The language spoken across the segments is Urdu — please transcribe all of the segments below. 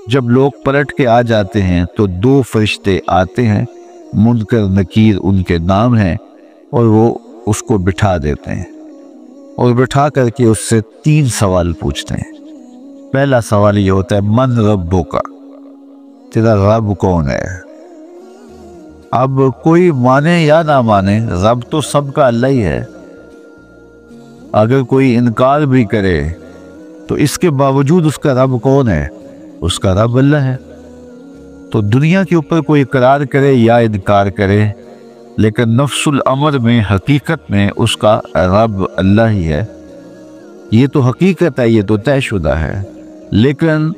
جب لوگ پلٹ کے آ جاتے ہیں تو 2 فرشتے آتے ہیں، منکر نکیر ان کے نام ہیں، اور وہ اس کو بٹھا دیتے ہیں اور بٹھا کر کے اس سے 3 سوال پوچھتے ہیں۔ پہلا سوال یہ ہوتا ہے من ربک، تیرا رب کون ہے؟ اب کوئی مانے یا نہ مانے، رب تو سب کا اللہ ہی ہے۔ اگر کوئی انکار بھی کرے تو اس کے باوجود اس کا رب کون ہے؟ اس کا رب اللہ ہے۔ تو دنیا کے اوپر کوئی اقرار کرے یا انکار کرے، لیکن نفس الامر میں، حقیقت میں اس کا رب اللہ ہی ہے۔ یہ تو حقیقت ہے، یہ تو طے شدہ ہے۔ لیکن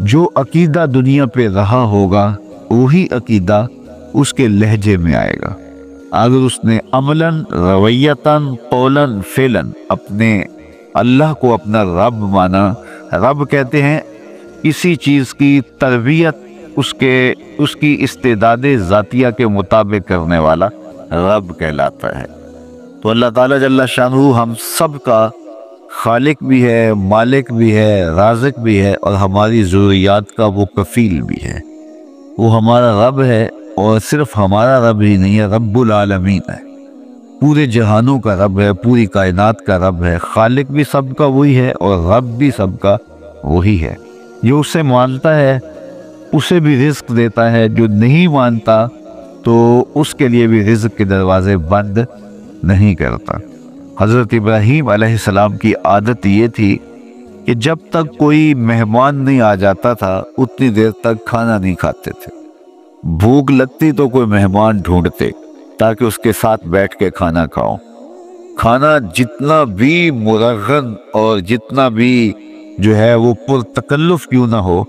جو عقیدہ دنیا پہ رہا ہوگا وہی عقیدہ اس کے لہجے میں آئے گا۔ اگر اس نے عملاً، رویتاً، قولاً، فعلاً اپنے اللہ کو اپنا رب مانا، رب کہتے ہیں کسی چیز کی تربیت اس کی استعداد ذاتیہ کے مطابق کرنے والا رب کہلاتا ہے۔ تو اللہ تعالیٰ جل شانہ ہم سب کا خالق بھی ہے، مالک بھی ہے، رازق بھی ہے، اور ہماری ضروریات کا وہ کفیل بھی ہے۔ وہ ہمارا رب ہے، اور صرف ہمارا رب ہی نہیں ہے، رب العالمین ہے، پورے جہانوں کا رب ہے، پوری کائنات کا رب ہے۔ خالق بھی سب کا وہی ہے اور رب بھی سب کا وہی ہے۔ جو اسے مانتا ہے اسے بھی رزق دیتا ہے، جو نہیں مانتا تو اس کے لیے بھی رزق کے دروازے بند نہیں کرتا۔ حضرت ابراہیم علیہ السلام کی عادت یہ تھی کہ جب تک کوئی مہمان نہیں آ جاتا تھا اتنی دیر تک کھانا نہیں کھاتے تھے۔ بھوک لگتی تو کوئی مہمان ڈھونڈتے تاکہ اس کے ساتھ بیٹھ کے کھانا کھاؤ۔ کھانا جتنا بھی مرغن اور جتنا بھی جو ہے وہ پرتکلف کیوں نہ ہو،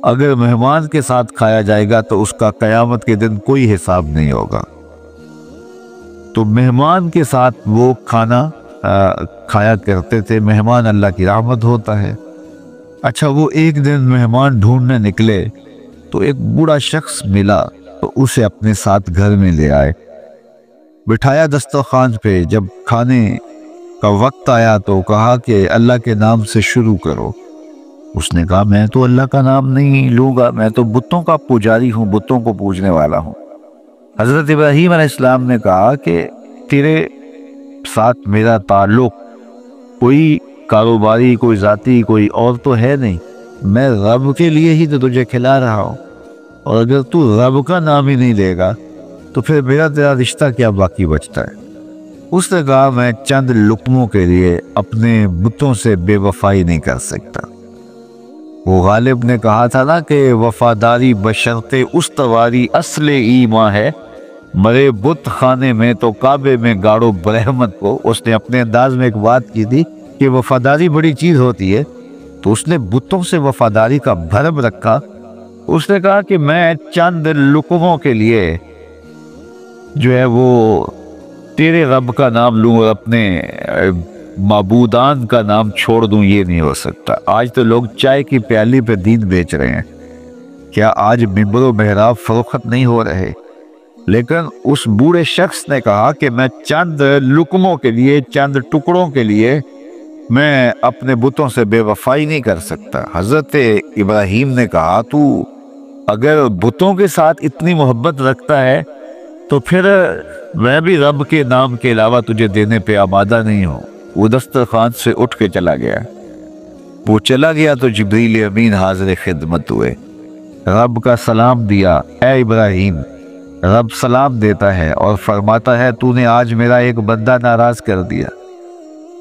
اگر مہمان کے ساتھ کھایا جائے گا تو اس کا قیامت کے دن کوئی حساب نہیں ہوگا۔ تو مہمان کے ساتھ وہ کھانا کھایا کرتے تھے۔ مہمان اللہ کی رحمت ہوتا ہے۔ اچھا، وہ ایک دن مہمان ڈھونڈنے نکلے تو ایک بوڑھا شخص ملا تو اسے اپنے ساتھ گھر میں لے آئے، بٹھایا دسترخوان پہ۔ جب کھانے کا وقت آیا تو کہا کہ اللہ کے نام سے شروع کرو۔ اس نے کہا میں تو اللہ کا نام نہیں لوں گا، میں تو بتوں کا پجاری ہوں، بتوں کو پوجنے والا ہوں۔ حضرت ابراہیم علیہ السلام نے کہا کہ تیرے ساتھ میرا تعلق کوئی کاروباری، کوئی ذاتی، کوئی اور تو ہے نہیں، میں رب کے لیے ہی تو تجھے کھلا رہا ہوں، اور اگر تو رب کا نام ہی نہیں لے گا تو پھر میرا تیرا رشتہ کیا باقی بچتا ہے؟ اس نے کہا میں چند لقموں کے لیے اپنے بتوں سے بے وفائی نہیں کر سکتا۔ وہ غالب نے کہا تھا نا کہ وفاداری بشرط استواری اصل ایمان ہے، مرے بت خانے میں تو کعبے میں گاڑو برہمت کو۔ اس نے اپنے انداز میں ایک بات کی تھی کہ وفاداری بڑی چیز ہوتی ہے، تو اس نے بتوں سے وفاداری کا بھرم رکھا۔ اس نے کہا کہ میں چند لقموں کے لیے جو ہے وہ تیرے رب کا نام لوں اور اپنے معبودان کا نام چھوڑ دوں، یہ نہیں ہو سکتا۔ آج تو لوگ چائے کی پیالی پہ دین بیچ رہے ہیں، کیا آج ممبر و محراب فروخت نہیں ہو رہے؟ لیکن اس بوڑھے شخص نے کہا کہ میں چند لقموں کے لیے، چند ٹکڑوں کے لیے میں اپنے بتوں سے بے وفائی نہیں کر سکتا۔ حضرت ابراہیم نے کہا تو اگر بتوں کے ساتھ اتنی محبت رکھتا ہے تو پھر میں بھی رب کے نام کے علاوہ تجھے دینے پہ آمادہ نہیں ہوں۔ وہ دسترخوان سے اٹھ کے چلا گیا۔ وہ چلا گیا تو جبریل امین حاضر خدمت ہوئے، رب کا سلام دیا، اے ابراہیم۔ رب سلام دیتا ہے اور فرماتا ہے تو نے آج میرا ایک بندہ ناراض کر دیا۔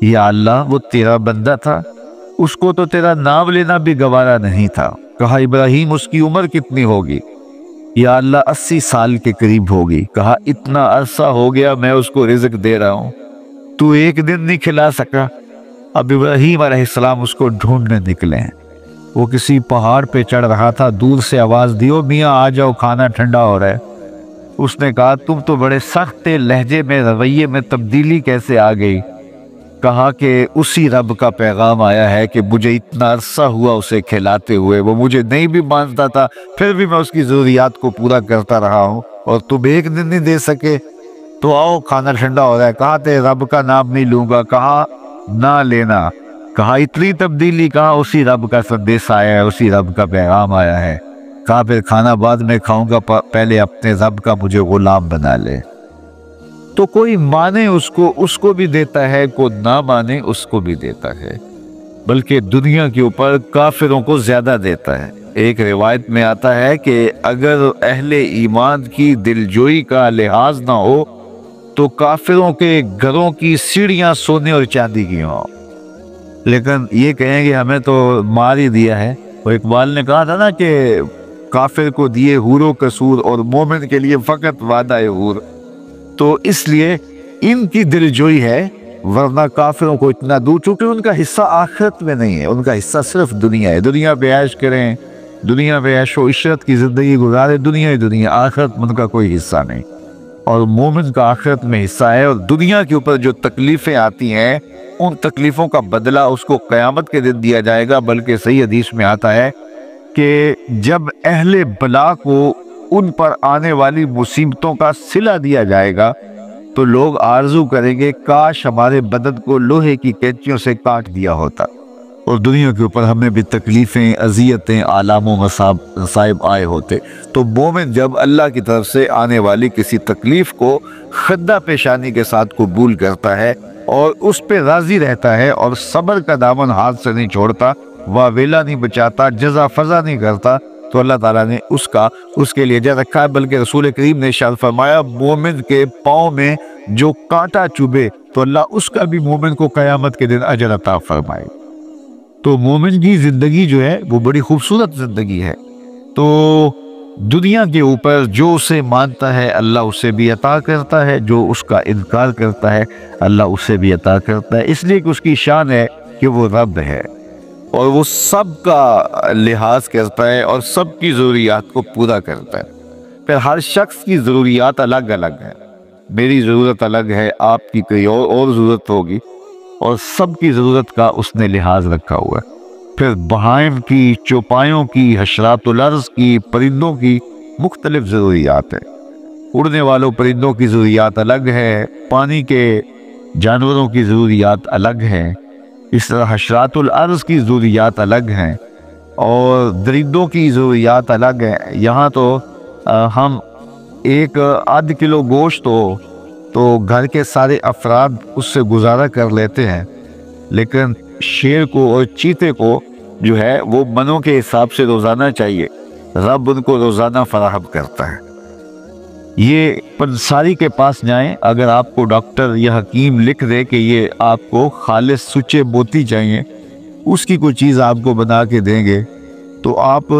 یا اللہ، وہ تیرا بندہ تھا، اس کو تو تیرا نام لینا بھی گوارا نہیں تھا۔ کہا ابراہیم اس کی عمر کتنی ہوگی؟ یا اللہ 80 سال کے قریب ہوگی۔ کہا اتنا عرصہ ہو گیا میں اس کو رزق دے رہا ہوں، تو ایک دن نہیں کھلا سکا۔ اب ابراہیم علیہ السلام اس کو ڈھونڈنے نکلے ہیں۔ وہ کسی پہاڑ پہ چڑھ رہا تھا، دور سے آواز دیو میاں آ جاؤ، کھانا ٹھنڈا ہو رہا ہے۔ اس نے کہا تم تو بڑے سخت لہجے میں، رویے میں تبدیلی کیسے آ گئی؟ کہا کہ اسی رب کا پیغام آیا ہے کہ مجھے اتنا عرصہ ہوا اسے کھلاتے ہوئے، وہ مجھے نہیں بھی مانتا تھا، پھر بھی میں اس کی ضروریات کو پورا کرتا رہا ہوں، اور تم ایک دن نہیں دے سکے؟ تو آؤ کھانا ٹھنڈا ہو رہا ہے۔ کہا تے رب کا نام نہیں لوں گا، کہا نہ لینا، کہا اتنی تبدیلی کہاں، اسی رب کا سندیس آیا ہے، اسی رب کا پیغام آیا ہے۔ کہا پھر کھانا بعد میں کھاؤں گا، پہلے اپنے رب کا مجھے غلام بنا لے۔ تو کوئی مانے اس کو بھی دیتا ہے، کوئی نہ مانے اس کو بھی دیتا ہے، بلکہ دنیا کے اوپر کافروں کو زیادہ دیتا ہے۔ ایک روایت میں آتا ہے کہ اگر اہل ایمان کی دلجوئی کا لحاظ نہ ہو تو کافروں کے گھروں کی سیڑھیاں سونے اور چاندی کی ہوں، لیکن یہ کہیں گے ہمیں تو مار ہی دیا ہے۔ وہ اقبال نے کہا تھا نا کہ کافر کو دیے حور و قصور اور مومن کے لیے فقط وعدہ حور، تو اس لیے ان کی دلجوئی ہے، ورنہ کافروں کو اتنا دور، چونکہ ان کا حصہ آخرت میں نہیں ہے، ان کا حصہ صرف دنیا ہے۔ دنیا پہ عیش کریں، دنیا پہ عیش و عشرت کی زندگی گزارے، دنیا ہی دنیا، آخرت میں ان کا کوئی حصہ نہیں۔ اور مومن کا آخرت میں حصہ ہے، اور دنیا کے اوپر جو تکلیفیں آتی ہیں ان تکلیفوں کا بدلہ اس کو قیامت کے دن دیا جائے گا۔ بلکہ صحیح حدیث میں آتا ہے کہ جب اہل بلا کو ان پر آنے والی مصیبتوں کا صلہ دیا جائے گا تو لوگ آرزو کریں گے کاش ہمارے بدن کو لوہے کی کینچیوں سے کاٹ دیا ہوتا، اور دنیا کے اوپر ہمیں بھی تکلیفیں، اذیتیں، آلام و مصائب آئے ہوتے۔ تو مومن جب اللہ کی طرف سے آنے والی کسی تکلیف کو خندہ پیشانی کے ساتھ قبول کرتا ہے اور اس پہ راضی رہتا ہے اور صبر کا دامن ہاتھ سے نہیں چھوڑتا، واویلا نہیں بچاتا، جزا فضا نہیں کرتا، تو اللہ تعالیٰ نے اس کے لیے اجر رکھا ہے۔ بلکہ رسول کریم نے ارشاد فرمایا مومن کے پاؤں میں جو کانٹا چبھے تو اللہ اس کا بھی مومن کو قیامت کے دن اجر عطا فرمائے۔ تو مومن کی زندگی جو ہے وہ بڑی خوبصورت زندگی ہے۔ تو دنیا کے اوپر جو اسے مانتا ہے اللہ اسے بھی عطا کرتا ہے، جو اس کا انکار کرتا ہے اللہ اسے بھی عطا کرتا ہے، اس لیے کہ اس کی شان ہے کہ وہ رب ہے اور وہ سب کا لحاظ کرتا ہے اور سب کی ضروریات کو پورا کرتا ہے۔ پھر ہر شخص کی ضروریات الگ الگ ہیں، میری ضرورت الگ ہے، آپ کی کوئی اور ضرورت ہوگی، اور سب کی ضرورت کا اس نے لحاظ رکھا ہوا ہے۔ پھر بہائم کی، چوپایوں کی، حشرات الارض کی، پرندوں کی مختلف ضروریات ہیں۔ اڑنے والوں پرندوں کی ضروریات الگ ہے، پانی کے جانوروں کی ضروریات الگ ہیں، اس طرح حشرات الارض کی ضروریات الگ ہیں اور درندوں کی ضروریات الگ ہیں۔ یہاں تو ہم ایک آدھ کلو گوشت ہو تو گھر کے سارے افراد اس سے گزارا کر لیتے ہیں، لیکن شیر کو اور چیتے کو جو ہے وہ منوں کے حساب سے روزانہ چاہیے، رب ان کو روزانہ فراہم کرتا ہے۔ یہ پنساری کے پاس جائیں، اگر آپ کو ڈاکٹر یا حکیم لکھ دے کہ یہ آپ کو خالص سچے موتی چاہیے، اس کی کوئی چیز آپ کو بنا کے دیں گے تو آپ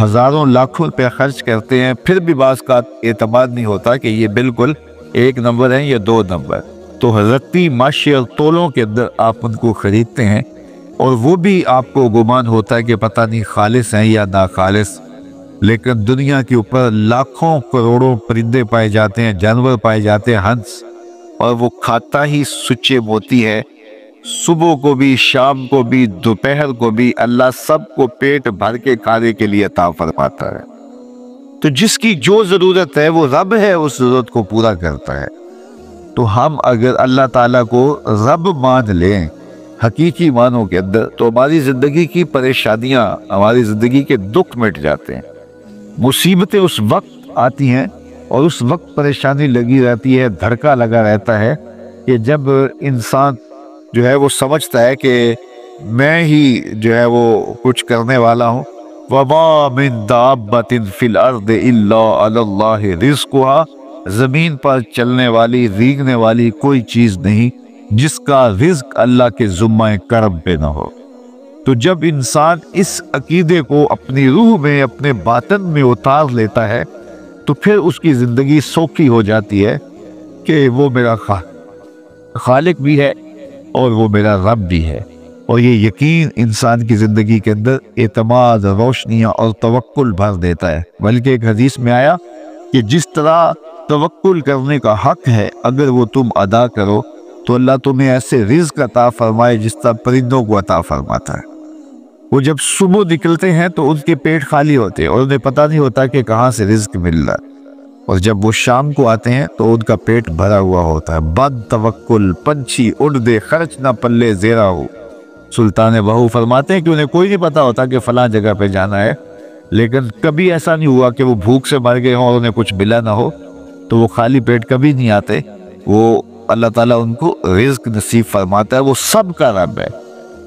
ہزاروں لاکھوں روپے خرچ کرتے ہیں، پھر بھی بعض کا اعتماد نہیں ہوتا کہ یہ بالکل 1 نمبر ہے یا 2 نمبر۔ تو حضرتی ماشی اور تولوں کے اندر آپ ان کو خریدتے ہیں اور وہ بھی آپ کو گمان ہوتا ہے کہ پتہ نہیں خالص ہیں یا ناخالص، لیکن دنیا کے اوپر لاکھوں کروڑوں پرندے پائے جاتے ہیں، جانور پائے جاتے ہیں، ہنس، اور وہ کھاتا ہی سچے موتی ہے۔ صبح کو بھی، شام کو بھی، دوپہر کو بھی اللہ سب کو پیٹ بھر کے کھانے کے لیے عطا فرماتا ہے۔ تو جس کی جو ضرورت ہے وہ رب ہے، اس ضرورت کو پورا کرتا ہے۔ تو ہم اگر اللہ تعالیٰ کو رب مان لیں حقیقی معنوں کے اندر تو ہماری زندگی کی پریشانیاں، ہماری زندگی کے دکھ مٹ جاتے ہیں۔ مصیبتیں اس وقت آتی ہیں اور اس وقت پریشانی لگی رہتی ہے، دھڑکا لگا رہتا ہے کہ جب انسان جو ہے وہ سمجھتا ہے کہ میں ہی جو ہے وہ کچھ کرنے والا ہوں۔ وَمَا مِن دَابَّةٍ فِي الْأَرْضِ إِلَّا عَلَى اللَّهِ رِزْقُهَا، زمین پر چلنے والی، ریگنے والی کوئی چیز نہیں جس کا رزق اللہ کے ذمہ کرم پہ نہ ہو۔ تو جب انسان اس عقیدے کو اپنی روح میں، اپنے باطن میں اتار لیتا ہے تو پھر اس کی زندگی سوکھی ہو جاتی ہے کہ وہ میرا خالق بھی ہے اور وہ میرا رب بھی ہے۔ اور یہ یقین انسان کی زندگی کے اندر اعتماد، روشنیاں اور توکل بھر دیتا ہے۔ بلکہ ایک حدیث میں آیا کہ جس طرح توکل کرنے کا حق ہے اگر وہ تم ادا کرو تو اللہ تمہیں ایسے رزق عطا فرمائے جس طرح پرندوں کو عطا فرماتا ہے۔ وہ جب صبح نکلتے ہیں تو ان کے پیٹ خالی ہوتے ہیں اور انہیں پتہ نہیں ہوتا کہ کہاں سے رزق مل رہا ہے، اور جب وہ شام کو آتے ہیں تو ان کا پیٹ بھرا ہوا ہوتا ہے۔ بد توکل پنچھی اڑ دے، خرچ نہ پلے زیرا ہو۔ سلطان بہو فرماتے ہیں کہ انہیں کوئی نہیں پتا ہوتا کہ فلاں جگہ پہ جانا ہے، لیکن کبھی ایسا نہیں ہوا کہ وہ بھوک سے مر گئے ہوں اور انہیں کچھ ملا نہ ہو، تو وہ خالی پیٹ کبھی نہیں آتے۔ وہ اللہ تعالیٰ ان کو رزق نصیب فرماتا ہے، وہ سب کا رب ہے۔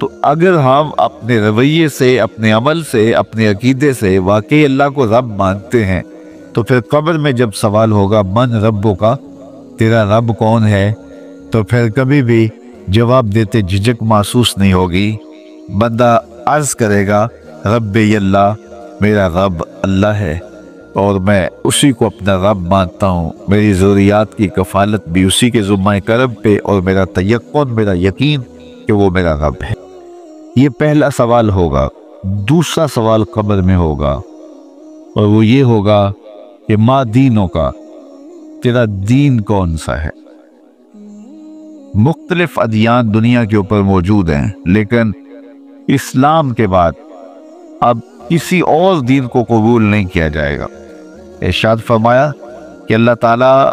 تو اگر ہم اپنے رویے سے، اپنے عمل سے، اپنے عقیدے سے واقعی اللہ کو رب مانتے ہیں، تو پھر قبر میں جب سوال ہوگا من ربوں کا، تیرا رب کون ہے، تو پھر کبھی بھی جواب دیتے جھجک محسوس نہیں ہوگی۔ بندہ عرض کرے گا رب اللہ، میرا رب اللہ ہے اور میں اسی کو اپنا رب مانتا ہوں، میری ضروریات کی کفالت بھی اسی کے ذمہ کرم پہ، اور میرا تیقن، میرا یقین کہ وہ میرا رب ہے۔ یہ پہلا سوال ہوگا۔ دوسرا سوال قبر میں ہوگا، اور وہ یہ ہوگا کہ ما دینوں کا، تیرا دین کون سا ہے۔ مختلف ادیان دنیا کے اوپر موجود ہیں، لیکن اسلام کے بعد اب کسی اور دین کو قبول نہیں کیا جائے گا۔ ارشاد فرمایا کہ اللہ تعالیٰ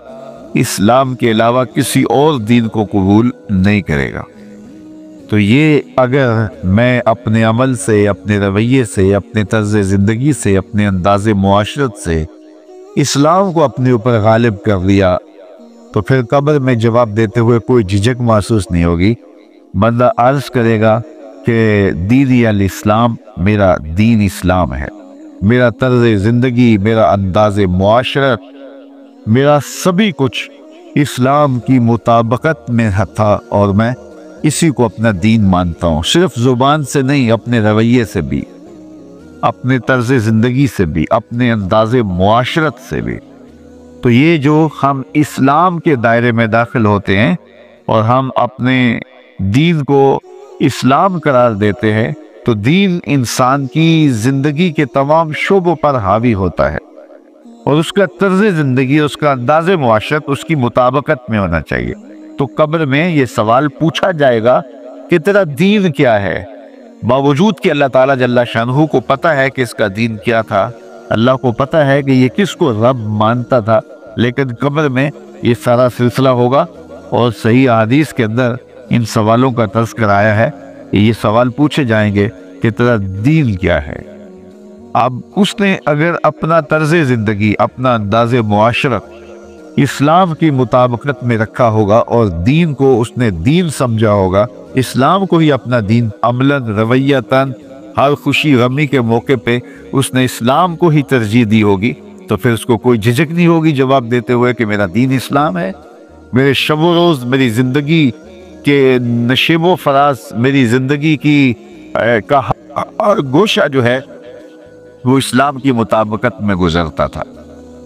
اسلام کے علاوہ کسی اور دین کو قبول نہیں کرے گا۔ تو یہ اگر میں اپنے عمل سے، اپنے رویے سے، اپنے طرز زندگی سے، اپنے انداز معاشرت سے اسلام کو اپنے اوپر غالب کر لیا، تو پھر قبر میں جواب دیتے ہوئے کوئی جھجک محسوس نہیں ہوگی۔ بندہ عرض کرے گا کہ دینی الاسلام، میرا دین اسلام ہے، میرا طرز زندگی، میرا انداز معاشرت، میرا سبھی کچھ اسلام کی مطابقت میں تھا، اور میں اسی کو اپنا دین مانتا ہوں، صرف زبان سے نہیں، اپنے رویے سے بھی، اپنے طرز زندگی سے بھی، اپنے انداز معاشرت سے بھی۔ تو یہ جو ہم اسلام کے دائرے میں داخل ہوتے ہیں اور ہم اپنے دین کو اسلام قرار دیتے ہیں، تو دین انسان کی زندگی کے تمام شعبوں پر حاوی ہوتا ہے، اور اس کا طرز زندگی، اس کا انداز معاشرت اس کی مطابقت میں ہونا چاہیے۔ تو قبر میں یہ سوال پوچھا جائے گا کہ تیرا دین کیا ہے، باوجود کہ اللہ تعالیٰ جل شانہ کو پتہ ہے کہ اس کا دین کیا تھا، اللہ کو پتہ ہے کہ یہ کس کو رب مانتا تھا، لیکن قبر میں یہ سارا سلسلہ ہوگا، اور صحیح حدیث کے اندر ان سوالوں کا تذکر آیا ہے کہ یہ سوال پوچھے جائیں گے کہ تیرا دین کیا ہے۔ اب اس نے اگر اپنا طرز زندگی، اپنا انداز معاشرت اسلام کی مطابقت میں رکھا ہوگا، اور دین کو اس نے دین سمجھا ہوگا، اسلام کو ہی اپنا دین، عملاً، رویتاً، ہر خوشی غمی کے موقع پہ اس نے اسلام کو ہی ترجیح دی ہوگی، تو پھر اس کو کوئی جھجک نہیں ہوگی جواب دیتے ہوئے کہ میرا دین اسلام ہے۔ میرے شب و روز، میری زندگی کے نشیب و فراز، میری زندگی کی گوشہ جو ہے وہ اسلام کی مطابقت میں گزرتا تھا،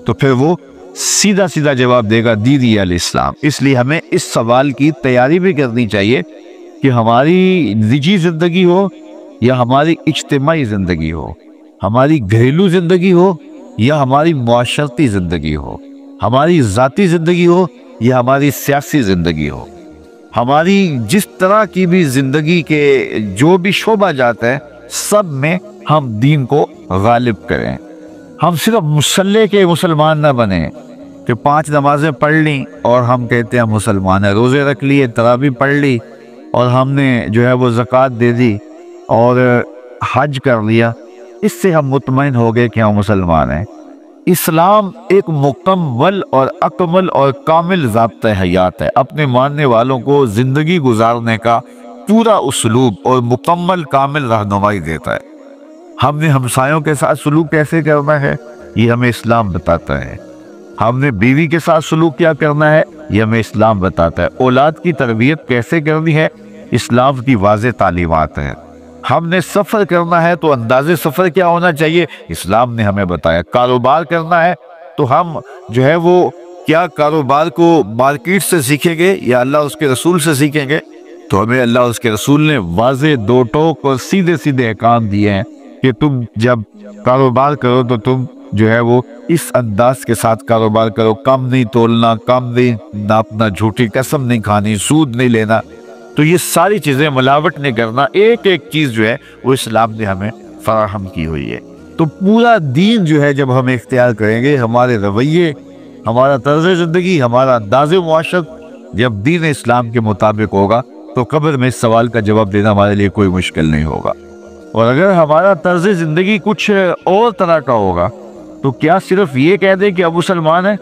تو پھر وہ سیدھا سیدھا جواب دے گا دینی الاسلام۔ اس لیے ہمیں اس سوال کی تیاری بھی کرنی چاہیے کہ ہماری نجی زندگی ہو یا ہماری اجتماعی زندگی ہو، ہماری گھریلو زندگی ہو یا ہماری معاشرتی زندگی ہو، ہماری ذاتی زندگی ہو یا ہماری سیاسی زندگی ہو، ہماری جس طرح کی بھی زندگی کے جو بھی شعبہ جاتا ہے، سب میں ہم دین کو غالب کریں۔ ہم صرف مسلح کے مسلمان نہ بنیں کہ 5 نمازیں پڑھ لیں اور ہم کہتے ہیں مسلمان ہیں، روزے رکھ لیے، تراویح پڑھ لی، اور ہم نے جو ہے وہ زکوٰۃ دے دی اور حج کر لیا، اس سے ہم مطمئن ہو گئے کہ ہم مسلمان ہیں۔ اسلام ایک مکمل اور اکمل اور کامل ضابطۂ حیات ہے، اپنے ماننے والوں کو زندگی گزارنے کا پورا اسلوب اور مکمل کامل رہنمائی دیتا ہے۔ ہم نے ہمسایوں کے ساتھ سلوک کیسے کرنا ہے، یہ ہمیں اسلام بتاتا ہے۔ ہم نے بیوی کے ساتھ سلوک کیا کرنا ہے، یہ ہمیں اسلام بتاتا ہے۔ اولاد کی تربیت کیسے کرنی ہے، اسلام کی واضح تعلیمات ہیں۔ ہم نے سفر کرنا ہے تو انداز سفر کیا ہونا چاہیے، اسلام نے ہمیں بتایا۔ کاروبار کرنا ہے تو ہم جو ہے وہ کیا کاروبار کو مارکیٹ سے سیکھیں گے یا اللہ اس کے رسول سے سیکھیں گے، تو ہمیں اللہ اس کے رسول نے واضح 2 ٹوک اور سیدھے سیدھے احکام دیے ہیں کہ تم جب کاروبار کرو تو تم جو ہے وہ اس انداز کے ساتھ کاروبار کرو، کم نہیں تولنا، کم نہیں ناپنا، جھوٹی قسم نہیں کھانی، سود نہیں لینا۔ تو یہ ساری چیزیں ملاوٹ نہیں کرنا، ایک ایک چیز جو ہے وہ اسلام نے ہمیں فراہم کی ہوئی ہے۔ تو پورا دین جو ہے جب ہم اختیار کریں گے، ہمارے رویے، ہمارا طرز زندگی، ہمارا انداز معاشرت جب دین اسلام کے مطابق ہوگا، تو قبر میں اس سوال کا جواب دینا ہمارے لیے کوئی مشکل نہیں ہوگا۔ اور اگر ہمارا طرز زندگی کچھ اور طرح کا ہوگا تو کیا صرف یہ کہہ دیں کہ اب مسلمان ہے؟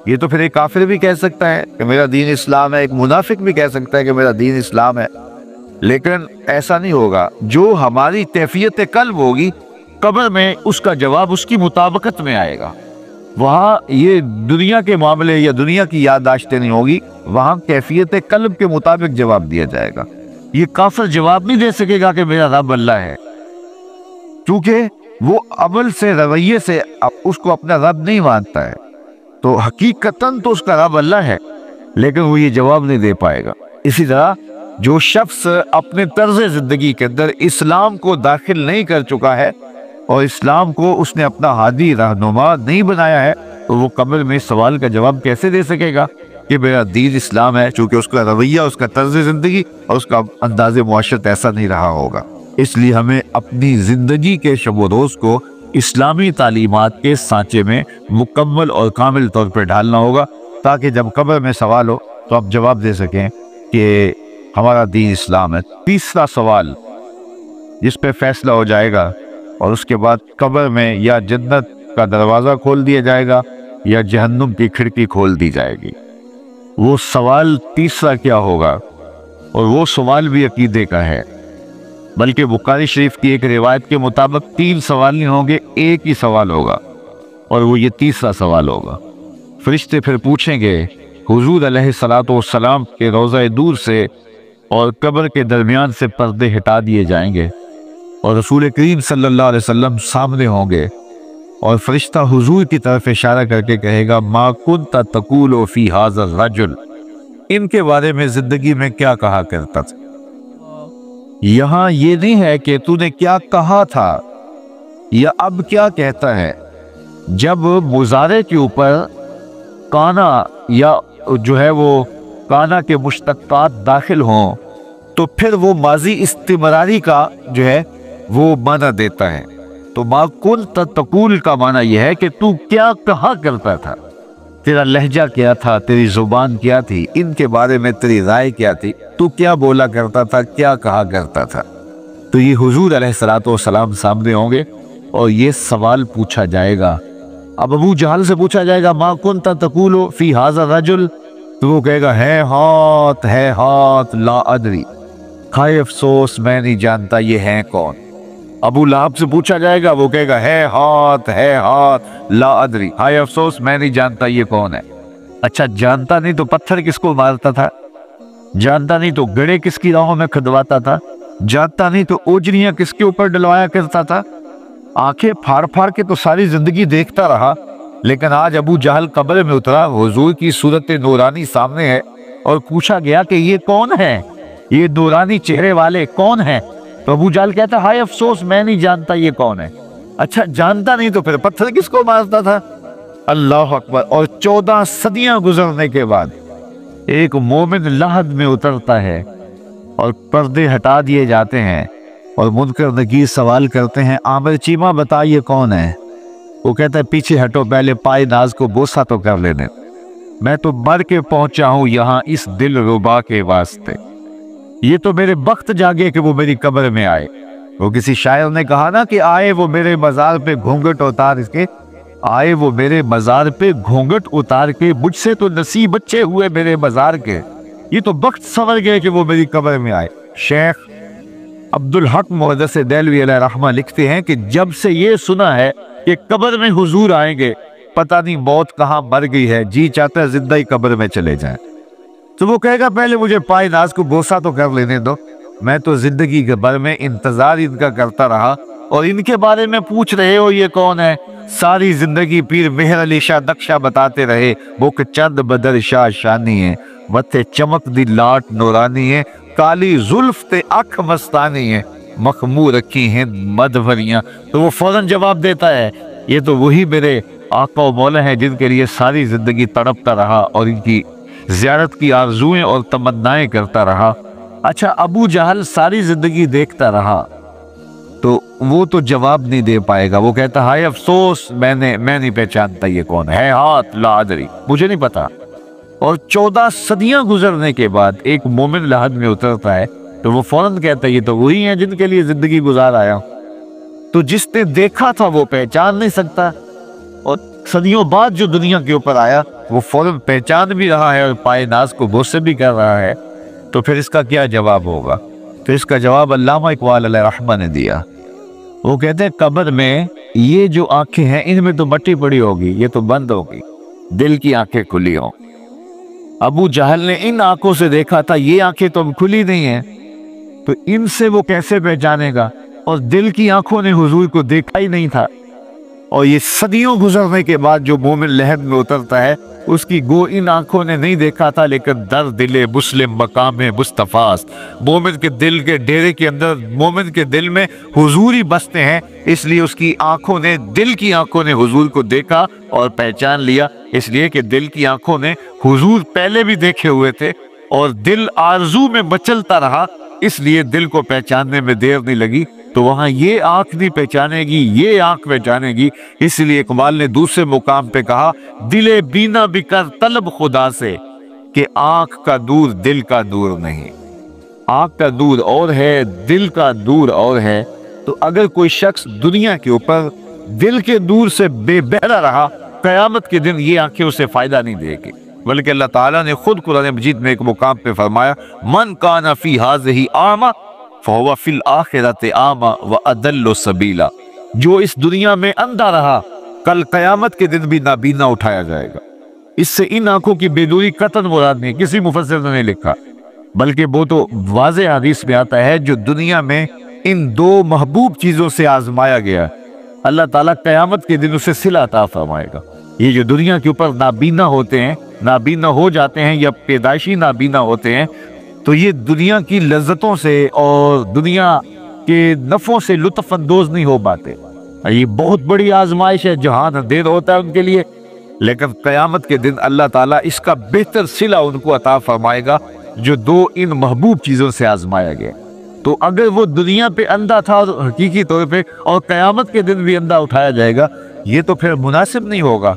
یہ تو پھر ایک کافر بھی کہہ سکتا ہے کہ میرا دین اسلام ہے، ایک منافق بھی کہہ سکتا ہے کہ میرا دین اسلام ہے، لیکن ایسا نہیں ہوگا۔ جو ہماری کیفیت قلب ہوگی قبر میں اس کا جواب اس کی مطابقت میں آئے گا۔ وہاں یہ دنیا کے معاملے یا دنیا کی یادداشتیں نہیں ہوگی، وہاں کیفیت قلب کے مطابق جواب دیا جائے گا۔ یہ کافر جواب نہیں دے سکے گا کہ میرا رب اللہ ہے، کیونکہ وہ عمل سے، رویے سے اس کو اپنا رب نہیں مانتا ہے، تو حقیقتاً تو اس کا رب اللہ ہے، لیکن وہ یہ جواب نہیں دے پائے گا۔ اسی طرح جو شخص اپنے طرز زندگی کے اندر اسلام کو داخل نہیں کر چکا ہے اور اسلام کو اس نے اپنا ہادی رہنما نہیں بنایا ہے، تو وہ قبر میں سوال کا جواب کیسے دے سکے گا کہ میرا دین اسلام ہے، چونکہ اس کا رویہ، اس کا طرز زندگی اور اس کا انداز معاشرت ایسا نہیں رہا ہوگا۔ اس لیے ہمیں اپنی زندگی کے شب و روز کو اسلامی تعلیمات کے سانچے میں مکمل اور کامل طور پر ڈھالنا ہوگا، تاکہ جب قبر میں سوال ہو تو آپ جواب دے سکیں کہ ہمارا دین اسلام ہے۔ تیسرا سوال جس پہ فیصلہ ہو جائے گا، اور اس کے بعد قبر میں یا جنت کا دروازہ کھول دیا جائے گا یا جہنم کی کھڑکی کھول دی جائے گی۔ وہ سوال تیسرا کیا ہوگا؟ اور وہ سوال بھی عقیدے کا ہے، بلکہ بخاری شریف کی ایک روایت کے مطابق 3 سوال نہیں ہوں گے، ایک ہی سوال ہوگا، اور وہ یہ تیسرا سوال ہوگا۔ فرشتے پھر پوچھیں گے حضور علیہ الصلوۃ والسلام کے روضہ دور سے اور قبر کے درمیان سے پردے ہٹا دیے جائیں گے، اور رسول کریم صلی اللہ علیہ وسلم سامنے ہوں گے، اور فرشتہ حضور کی طرف اشارہ کر کے کہے گا ما کنت تقول فی ھذا الرجل، ان کے بارے میں زندگی میں کیا کہا کرتا تھا۔ یہاں یہ نہیں ہے کہ تو نے کیا کہا تھا یا اب کیا کہتا ہے۔ جب مضارع کے اوپر کانا یا جو ہے وہ کانا کے مشتقات داخل ہوں تو پھر وہ ماضی استمراری کا جو ہے وہ معنی دیتا ہے۔ تو ما کنت تقول کا معنی یہ ہے کہ تو کیا کہا کرتا تھا، تیرا لہجہ کیا تھا، تیری زبان کیا تھی، ان کے بارے میں تیری رائے کیا تھی، تو کیا بولا کرتا تھا، کیا کہا کرتا تھا۔ تو یہ حضور علیہ الصلوۃ والسلام سامنے ہوں گے اور یہ سوال پوچھا جائے گا۔ اب ابو جہل سے پوچھا جائے گا ما کنت تقول فی ھذا الرجل، تو وہ کہے گا ہے ہاتھ لا ادری، ہائے افسوس میں نہیں جانتا یہ ہے کون۔ ابو لہب سے پوچھا جائے گا، وہ کہے گا ہے ہاتھ لا ادری، ہائے افسوس میں نہیں جانتا یہ کون ہے۔ اچھا جانتا نہیں تو پتھر کس کو مارتا تھا، جانتا نہیں تو گڑے کس کی راہوں میں کھدواتا تھا، جانتا نہیں تو اوجریاں کس کے اوپر ڈلوایا کرتا تھا۔ آنکھیں پھاڑ پھاڑ کے تو ساری زندگی دیکھتا رہا، لیکن آج ابو جہل قبر میں اترا، حضور کی صورت نورانی سامنے ہے، اور پوچھا گیا کہ یہ کون ہے، یہ نورانی چہرے والے کون ہیں؟ تو ابو جہل کہتا ہے ہائے افسوس میں نہیں جانتا یہ کون ہے۔ اچھا جانتا نہیں تو پھر پتھر کس کو مارتا تھا؟ اللہ اکبر۔ اور 14 صدیاں گزرنے کے بعد ایک مومن لحد میں اترتا ہے اور پردے ہٹا دیے جاتے ہیں، اور منکر نکیر سوال کرتے ہیں عامر چیمہ بتا یہ کون ہے؟ وہ کہتا ہے پیچھے ہٹو، پہلے پائے ناز کو بوسہ تو کر لینے، میں تو مر کے پہنچا ہوں یہاں اس دل ربا کے واسطے، یہ تو میرے بخت جاگے کہ وہ میری قبر میں آئے۔ وہ کسی شاعر نے کہا نا کہ آئے وہ میرے مزار پہ گھونگھٹ اتار کے، آئے وہ میرے مزار پہ گھونگھٹ اتار کے، مجھ سے تو نصیب اچھے ہوئے میرے مزار کے، یہ تو بخت سنور گئے کہ وہ میری قبر میں آئے۔ شیخ عبدالحق محدث دہلوی علیہ رحمہ لکھتے ہیں کہ جب سے یہ سنا ہے کہ قبر میں حضور آئیں گے، پتہ نہیں موت کہاں مر گئی ہے، جی چاہتا ہے زندہ ہی قبر میں چلے جائیں۔ تو وہ کہے گا پہلے مجھے پائے ناز کو بوسہ تو کر لینے دو، میں تو زندگی کے بھر میں انتظار ان کا کرتا رہا، اور ان کے بارے میں پوچھ رہے ہو یہ کون ہے؟ ساری زندگی پیر مہر علی شاہ نقشہ بتاتے رہے، وہ کہ چند بدر شاہ شانی ہے، متھے چمک دی لاٹ نورانی ہے، کالی زلف تے اکھ مستانی ہے، مخمور رکھی ہیں مدھوریاں۔ تو وہ فوراً جواب دیتا ہے یہ تو وہی میرے آقا و مولا ہیں جن کے لیے ساری زندگی تڑپتا رہا اور ان کی زیارت کی آرزوئیں اور تمنائیں کرتا رہا۔ اچھا ابو جہل ساری زندگی دیکھتا رہا تو وہ تو جواب نہیں دے پائے گا، وہ کہتا ہائے افسوس میں نہیں پہچانتا یہ کون ہے، ہاتھ لا ادری، مجھے نہیں پتا۔ اور 14 صدیاں گزرنے کے بعد ایک مومن لحد میں اترتا ہے تو وہ فوراً کہتا ہے یہ تو وہی ہیں جن کے لیے زندگی گزار آیا ہوں۔ تو جس نے دیکھا تھا وہ پہچان نہیں سکتا، اور صدیوں بعد جو دنیا کے اوپر آیا وہ فوراً پہچان بھی رہا ہے اور پائے ناز کو بوسے بھی کر رہا ہے۔ تو پھر اس کا کیا جواب ہوگا؟ تو اس کا جواب علامہ اقبال علیہ رحمہ نے دیا۔ وہ کہتے ہیں قبر میں یہ جو آنکھیں ہیں ان میں تو مٹی پڑی ہوگی، یہ تو بند ہوگی، دل کی آنکھیں کھلی ہوں۔ ابو جہل نے ان آنکھوں سے دیکھا تھا، یہ آنکھیں تو کھلی نہیں ہیں، تو ان سے وہ کیسے پہچانے گا؟ اور دل کی آنکھوں نے حضور کو دیکھا ہی نہیں تھا۔ اور یہ صدیوں گزرنے کے بعد جو مومن لحد میں اترتا ہے اس کی گو ان آنکھوں نے نہیں دیکھا تھا، لیکن در دل مسلم مقام مصطفیٰ، مومن کے دل کے ڈیرے کے اندر مومن کے دل میں حضور ہی بستے ہیں، اس لیے اس کی آنکھوں نے، دل کی آنکھوں نے حضور کو دیکھا اور پہچان لیا، اس لیے کہ دل کی آنکھوں نے حضور پہلے بھی دیکھے ہوئے تھے اور دل آرزو میں مچلتا رہا، اس لیے دل کو پہچاننے میں دیر نہیں لگی۔ تو وہاں یہ آنکھ نہیں پہچانے گی، یہ آنکھ پہچانے گی۔ اس لیے اقبال نے دوسرے مقام پہ کہا دل بینا بھی کر طلب خدا سے، کہ آنکھ کا دور دل کا دور نہیں۔ آنکھ کا دور اور ہے، دل کا دور اور ہے۔ تو اگر کوئی شخص دنیا کے اوپر دل کے دور سے بے بہرا رہا، قیامت کے دن یہ آنکھیں اسے فائدہ نہیں دے گی، بلکہ اللہ تعالیٰ نے خود قرآن مجید میں ایک مقام پہ فرمایا من کان فی ہذہ اعمی فہو فی الآخرۃ اعمی واضل سبیلا، جو اس دنیا میں اندھا رہا کل قیامت کے دن بھی نابینا اٹھایا جائے گا۔ اس سے ان آنکھوں کی بے نوری قطعاً مراد نہیں، کسی مفسر نے نہیں لکھا، بلکہ وہ تو واضح حدیث میں آتا ہے جو دنیا میں ان دو محبوب چیزوں سے آزمایا گیا، اللہ تعالیٰ قیامت کے دن اسے صلہ عطا فرمائے گا۔ یہ جو دنیا کے اوپر نابینا ہوتے ہیں، نابینا ہو جاتے ہیں یا پیدائشی نابینا ہوتے ہیں، تو یہ دنیا کی لذتوں سے اور دنیا کے نفعوں سے لطف اندوز نہیں ہو پاتے۔ یہ بہت بڑی آزمائش ہے، جہان اندھیر ہوتا ہے ان کے لیے، لیکن قیامت کے دن اللہ تعالیٰ اس کا بہتر صلہ ان کو عطا فرمائے گا جو دو ان محبوب چیزوں سے آزمایا گیا۔ تو اگر وہ دنیا پہ اندھا تھا حقیقی طور پہ اور قیامت کے دن بھی اندھا اٹھایا جائے گا، یہ تو پھر مناسب نہیں ہوگا۔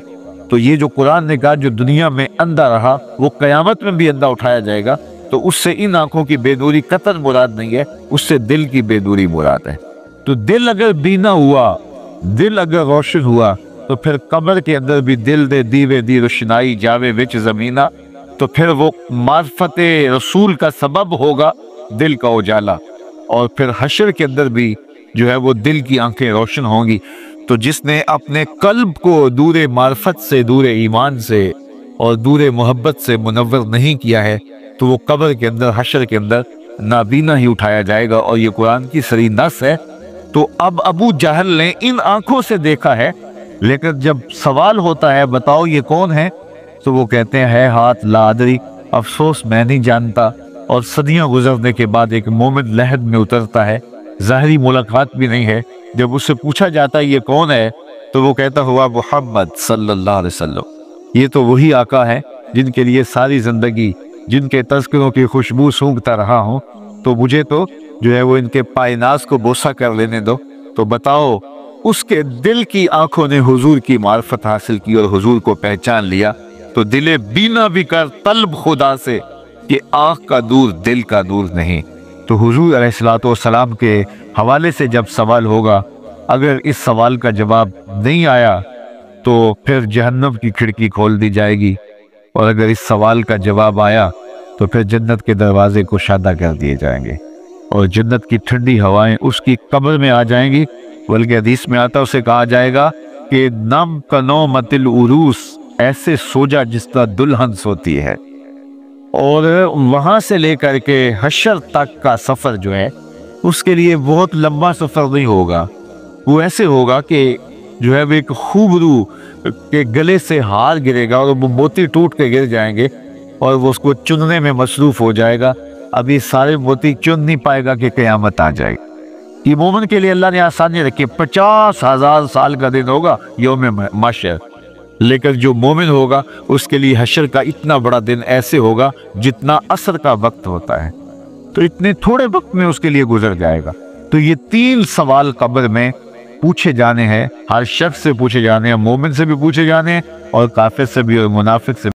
تو یہ جو قرآن نے کہا جو دنیا میں اندھا رہا وہ قیامت میں بھی اندھا اٹھایا جائے گا، تو اس سے ان آنکھوں کی بے نوری قطعاً مراد نہیں ہے، اس سے دل کی بے نوری مراد ہے۔ تو دل اگر بینا ہوا، دل اگر روشن ہوا، تو پھر قبر کے اندر بھی دل دے دیوے دی روشنائی جاوے وچ زمینہ، تو پھر وہ معرفت رسول کا سبب ہوگا دل کا اجالا، اور پھر حشر کے اندر بھی جو ہے وہ دل کی آنکھیں روشن ہوں گی۔ تو جس نے اپنے قلب کو دور معرفت سے، دور ایمان سے اور دور محبت سے منور نہیں کیا ہے، تو وہ قبر کے اندر، حشر کے اندر نابینا ہی اٹھایا جائے گا، اور یہ قرآن کی صریح نص ہے۔ تو اب ابو جہل نے ان آنکھوں سے دیکھا ہے، لیکن جب سوال ہوتا ہے بتاؤ یہ کون ہے، تو وہ کہتے ہیں ہے ہاتھ لا ادری، افسوس میں نہیں جانتا۔ اور صدیاں گزرنے کے بعد ایک مومن لحد میں اترتا ہے، ظاہری ملاقات بھی نہیں ہے، جب اس سے پوچھا جاتا ہے یہ کون ہے، تو وہ کہتا ہوا محمد صلی اللہ علیہ وسلم، یہ تو وہی آقا ہے جن کے لیے ساری زندگی، جن کے تذکروں کی خوشبو سونگھتا رہا ہوں، تو مجھے تو جو ہے وہ ان کے پائے ناز کو بوسہ کر لینے دو۔ تو بتاؤ اس کے دل کی آنکھوں نے حضور کی معرفت حاصل کی اور حضور کو پہچان لیا، تو دل بینا بھی کر طلب خدا سے، کہ آنکھ کا دور دل کا دور نہیں۔ تو حضور علیہ الصلوۃ والسلام کے حوالے سے جب سوال ہوگا، اگر اس سوال کا جواب نہیں آیا تو پھر جہنم کی کھڑکی کھول دی جائے گی، اور اگر اس سوال کا جواب آیا تو پھر جنت کے دروازے کشادہ کر دیے جائیں گے، اور جنت کی ٹھنڈی ہوائیں اس کی قبر میں آ جائیں گی، بلکہ حدیث میں آتا اسے کہا جائے گا کہ نم کنومت العروس، ایسے سو جا جس طرح دلہن سوتی ہے۔ اور وہاں سے لے کر کے حشر تک کا سفر جو ہے اس کے لیے بہت لمبا سفر نہیں ہوگا، وہ ایسے ہوگا کہ جو ہے وہ ایک خوبرو کے گلے سے ہار گرے گا اور وہ موتی ٹوٹ کے گر جائیں گے، اور وہ اس کو چننے میں مصروف ہو جائے گا، ابھی سارے موتی چن نہیں پائے گا کہ قیامت آ جائے گی۔ یہ مومن کے لیے اللہ نے آسانی رکھی، 50,000 سال کا دن ہوگا یوم محشر، لیکن جو مومن ہوگا اس کے لیے حشر کا اتنا بڑا دن ایسے ہوگا جتنا عصر کا وقت ہوتا ہے، تو اتنے تھوڑے وقت میں اس کے لیے گزر جائے گا۔ تو یہ 3 سوال قبر میں پوچھے جانے ہیں، ہر شخص سے پوچھے جانے ہیں، مومن سے بھی پوچھے جانے ہیں اور کافر سے بھی اور منافق سے